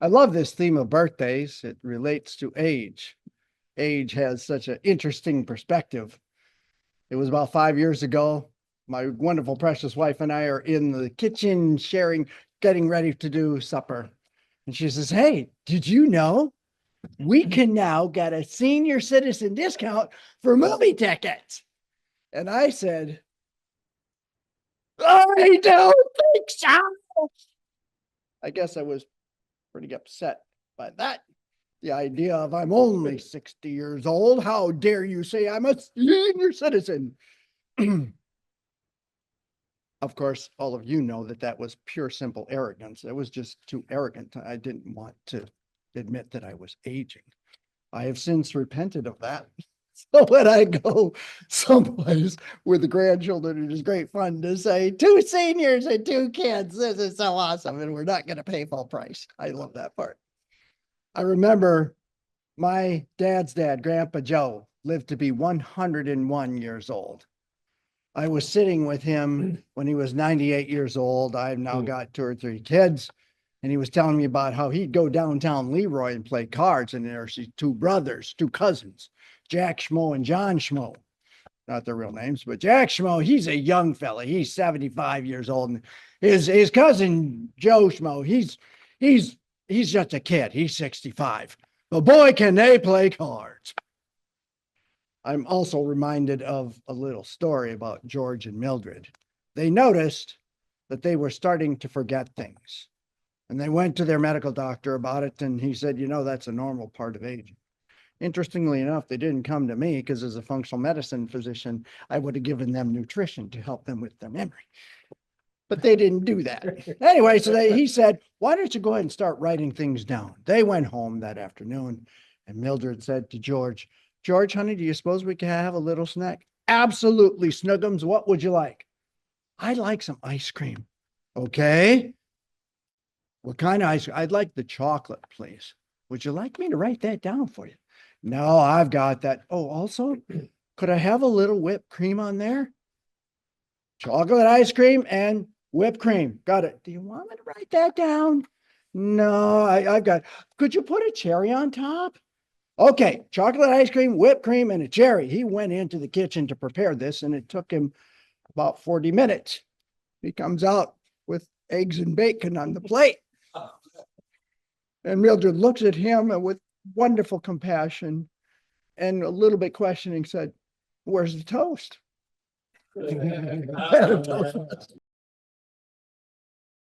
I love this theme of birthdays. It relates to age. Age has such an interesting perspective. It was about 5 years ago. My wonderful, precious wife and I are in the kitchen sharing, getting ready to do supper. And she says, "Hey, did you know we can now get a senior citizen discount for movie tickets?" And I said, "I don't think so." I guess I was pretty upset by that. The idea of I'm only 60 years old. How dare you say I'm a senior citizen? Of course, all of you know that that was pure, simple arrogance. It was just too arrogant. I didn't want to admit that I was aging. I have since repented of that. So when I go someplace with the grandchildren, it is great fun to say 2 seniors and 2 kids. This is so awesome. And we're not going to pay full price. I love that part. I remember my dad's dad, Grandpa Joe, lived to be 101 years old. I was sitting with him when he was 98 years old. I've now got 2 or 3 kids. And he was telling me about how he'd go downtown Leroy and play cards. And there's these 2 brothers, 2 cousins, Jack Schmo and John Schmo. Not their real names, but Jack Schmo, he's a young fella. He's 75 years old. And his cousin, Joe Schmo, he's just a kid. He's 65. But boy, can they play cards. I'm also reminded of a little story about George and Mildred. They noticed that they were starting to forget things. And they went to their medical doctor about it, and he said, that's a normal part of aging. Interestingly enough, they didn't come to me because as a functional medicine physician, I would have given them nutrition to help them with their memory. But they didn't do that. Anyway, so he said, "Why don't you go ahead and start writing things down?" They went home that afternoon, and Mildred said to George, "George, honey, do you suppose we can have a little snack?" "Absolutely, Snuggums. What would you like?" "I'd like some ice cream." "Okay. What kind of ice cream?" "I'd like the chocolate, please." "Would you like me to write that down for you?" "No, I've got that." "Oh, also, could I have a little whipped cream on there?" "Chocolate ice cream and whipped cream." "Got it." "Do you want me to write that down?" "No, I've got, could you put a cherry on top?" "Okay, chocolate ice cream, whipped cream, and a cherry." He went into the kitchen to prepare this, and it took him about 40 minutes. He comes out with eggs and bacon on the plate. And Mildred looks at him with wonderful compassion and a little bit questioning said, "Where's the toast?"